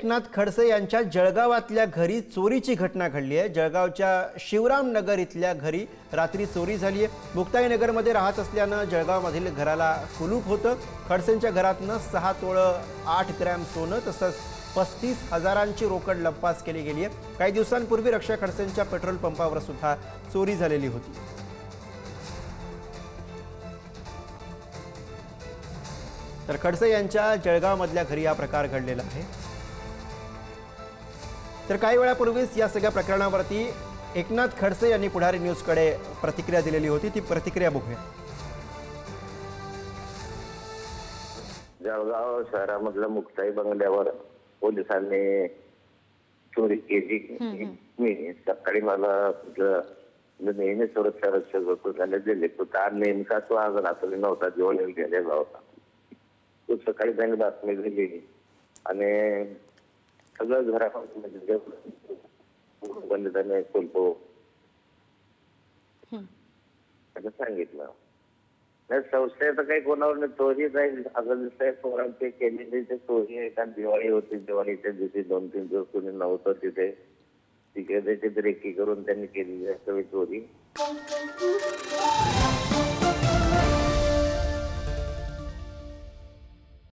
एकनाथ खडसे यांच्या जळगावातल्या घरी चोरीची घटना घडली आहे। जळगावच्या शिवरामनगर इथल्या घरी रात्री चोरी झाली आहे। मुक्ताईनगरमध्ये राहत असल्यानं जळगावमधील घराला कुलूप होतं। खडसेंच्या घरातनं 6 तोळं 8 ग्रॅम सोनं तसंच 35,000ची रोकड लंपास केली गेली आहे। काही दिवसांपूर्वी रक्षा खडसेंच्या पेट्रोल पंपावर सुद्धा चोरी झालेली होती। तर खडसे यांच्या जळगावमधल्या घरी हा प्रकार घडलेला आहे। तर काही वेळापूर्वीच या सगळ्या प्रकरणावरती एकनाथ खडसे यांनी पुढारी न्यूजकडे प्रतिक्रिया दिलेली होती। ती प्रतिक्रिया बघूया। जळगाव शहरामधल्या मुक्ताई बंगल्यावर पोलिसांनी चोरी केली। मी सकाळी मला नेहमी सुरक्षा रक्षक होतो त्याने दिले तो तार नेमका तो आज रात्री नव्हता जेवण गेलेला होता। तो सकाळी त्यांनी बातमी दिली आणि सगळं घरामध्ये बंद त्याने कुलपो असं सांगितलं। नाही संशय तर काही कोणावर नाही, चोरी जाईल असं दिसतंय। पोरांची केलेली ते चोरी आहे का दिवाळी होती, दिवाळीच्या दिवशी 2-3 दिवस कोणी नव्हतं तिथे, तिकडे त्याची रेकी करून त्यांनी केलेली असावी चोरी।